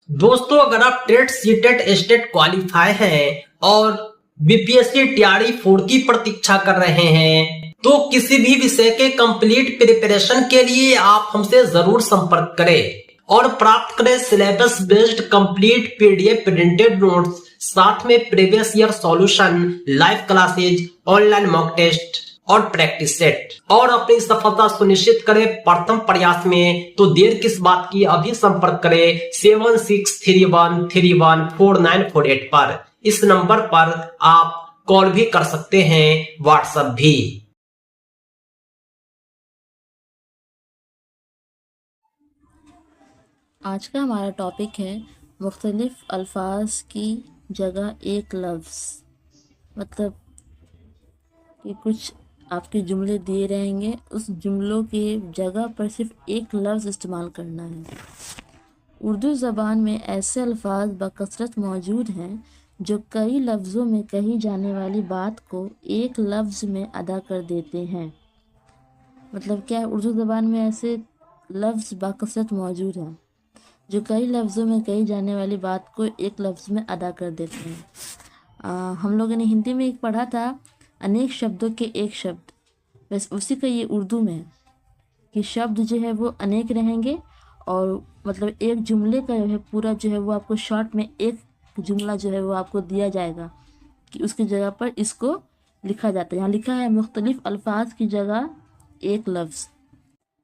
दोस्तों, अगर आप टेट सीटेट एस्टेट क्वालिफाई हैं और बीपीएससी टीआरई 4 की प्रतीक्षा कर रहे हैं तो किसी भी विषय के कंप्लीट प्रिपरेशन के लिए आप हमसे जरूर संपर्क करें और प्राप्त करें syllabus based complete PDF printed notes, साथ में previous year solution, live classes, online mock test और प्रैक्टिस सेट। और अपनी सफलता सुनिश्चित करें प्रथम प्रयास में, तो देर किस बात की, अभी संपर्क करें 7631314948 पर। इस नंबर पर आप कॉल भी कर सकते हैं, व्हाट्सएप भी। आज का हमारा टॉपिक है मुख्तलिफ अल्फाज की जगह एक लफ्ज़। मतलब कि कुछ आपके जुमले दिए रहेंगे, उस जुमलों के जगह पर सिर्फ एक लफ्ज़ इस्तेमाल करना है। उर्दू ज़बान में ऐसे अल्फाज बकसरत मौजूद हैं जो कई लफ्ज़ों में कही जाने वाली बात को एक लफ्ज़ में अदा कर देते हैं। मतलब क्या है, उर्दू ज़बान में ऐसे लफ्ज़ बकसरत मौजूद हैं जो कई लफ्ज़ों में कही जाने वाली बात को एक लफ्ज़ में अदा कर देते हैं। हम लोगों ने हिंदी में एक पढ़ा था, अनेक शब्दों के एक शब्द, बस उसी का ये उर्दू में है कि शब्द जो है वो अनेक रहेंगे और मतलब एक जुमले का जो है पूरा जो है वो आपको शॉर्ट में एक जुमला जो है वो आपको दिया जाएगा कि उसकी जगह पर इसको लिखा जाता है। यहाँ लिखा है मुख्तलिफ अल्फाज की जगह एक लफ्ज़।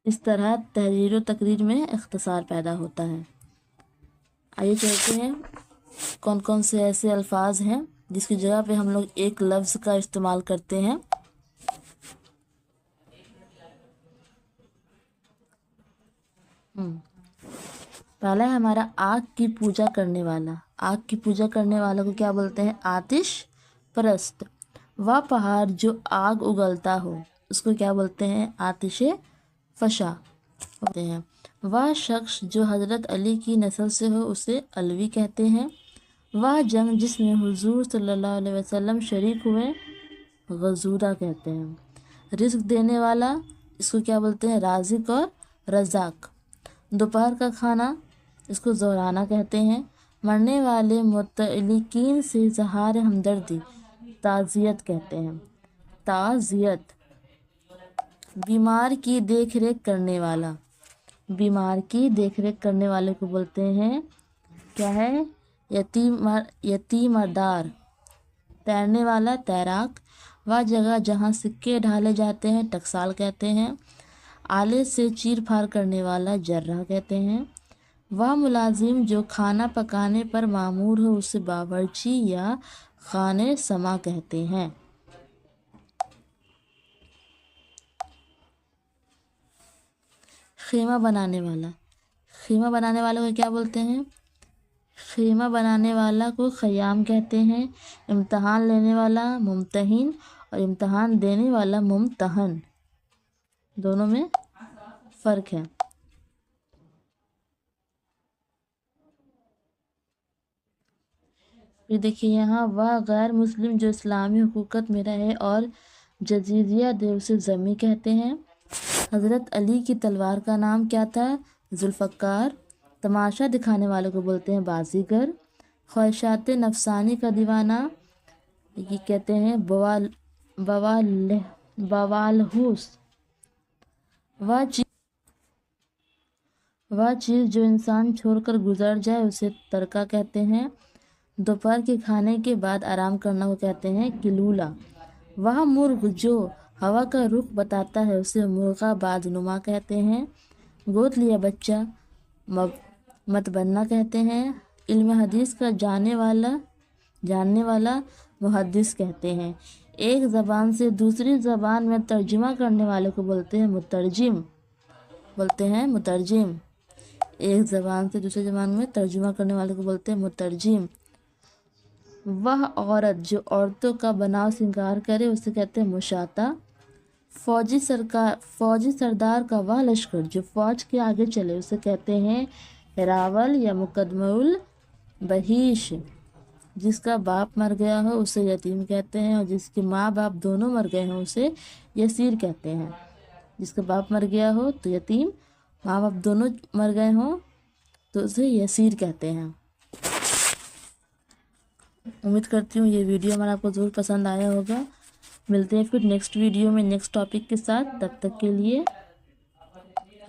इस तरह तहरीर व तकरीर में इख्तिसार पैदा होता है। आइए चलते हैं कौन कौन से ऐसे अल्फाज हैं जिसकी जगह पे हम लोग एक लफ्ज़ का इस्तेमाल करते हैं। पहला है हमारा आग की पूजा करने वाला। आग की पूजा करने वाला को क्या बोलते हैं? आतिश परस्त। वह पहाड़ जो आग उगलता हो उसको क्या बोलते हैं? आतिश फशा होते हैं। वह शख्स जो हज़रत अली की नस्ल से हो उसे अलवी कहते हैं। वह जंग जिसमें हुजूर सल्लल्लाहु अलैहि वसल्लम शरीक हुए गज़ूरा कहते हैं। रिज़्क़ देने वाला, इसको क्या बोलते हैं? राज़िक और रज़ाक। दोपहर का खाना, इसको ज़ोराना कहते हैं। मरने वाले मुतअल्लिकीन से इज़हार हमदर्दी ताज़ियत कहते हैं। ताज़ियत। बीमार की देख रेख करने वाला, बीमार की देख रेख करने वाले को बोलते हैं क्या है? यतीमदार। तैरने वाला, तैराक। वह जगह जहाँ सिक्के ढाले जाते हैं टकसाल कहते हैं। आले से चीर फाड़ करने वाला जर्रा कहते हैं। वह मुलाजिम जो खाना पकाने पर मामूर हो उसे बावर्ची या खाने समा कहते हैं। खेमा बनाने वाला, खेमा बनाने वाले को क्या बोलते हैं? खेमा बनाने वाला को ख़याम कहते हैं। इम्तहान लेने वाला मुम्तहिन और इम्तहान देने वाला मुम्तहन, दोनों में फ़र्क है। फिर देखिए यहाँ, वह गैर मुस्लिम जो इस्लामी हुकूकत में रहे और जजीजिया दे उसे ज़मी कहते हैं। हज़रत अली की तलवार का नाम क्या था? जुल्फ़कार। तमाशा दिखाने वाले को बोलते हैं बाजीगर। ख्वाहिशात नफसानी का दीवाना ये कहते हैं बवालहूस। वह चीज़ जो इंसान छोड़कर गुजर जाए उसे तरका कहते हैं। दोपहर के खाने के बाद आराम करना को कहते हैं किलूला। वह मुर्ग जो हवा का रुख बताता है उसे मुर्गा बादनुमा कहते हैं। गोद लिया बच्चा मत बनना कहते हैं। इल्म हदीस का जानने वाला मुहद्दिस कहते हैं। एक ज़बान से दूसरी ज़बान में तर्जुमा करने वाले को बोलते हैं मुतरजिम, एक ज़बान से दूसरी ज़बान में तर्जुमा करने वाले को बोलते हैं मुतरजिम। वह औरत जो औरतों का बनाव श्रृंगार करे उसे कहते हैं मुशाता। फौजी सरदार का वह लश्कर जो फौज के आगे चले उसे कहते हैं रावल या मुकदमुल बहीश। जिसका बाप मर गया हो उसे यतीम कहते हैं और जिसके माँ बाप दोनों मर गए हों उसे यसीर कहते हैं। जिसका बाप मर गया हो तो यतीम, माँ बाप दोनों मर गए हों तो उसे यसीर कहते हैं। उम्मीद करती हूँ ये वीडियो हमारा आपको ज़रूर पसंद आया होगा। मिलते हैं फिर नेक्स्ट वीडियो में नेक्स्ट टॉपिक के साथ। तब तक के लिए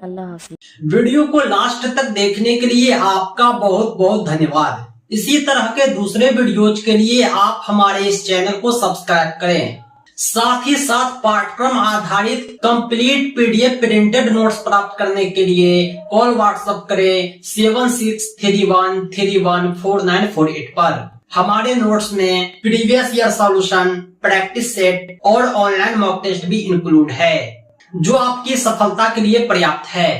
अल्लाह हाफिज। वीडियो को लास्ट तक देखने के लिए आपका बहुत बहुत धन्यवाद। इसी तरह के दूसरे वीडियोज के लिए आप हमारे इस चैनल को सब्सक्राइब करें। साथ ही साथ पाठ्यक्रम आधारित कंप्लीट पीडीएफ प्रिंटेड नोट्स प्राप्त करने के लिए कॉल व्हाट्सएप करें 7631314948 पर। हमारे नोट्स में previous year solution, practice set और ऑनलाइन मॉक टेस्ट भी इंक्लूड है, जो आपकी सफलता के लिए पर्याप्त है।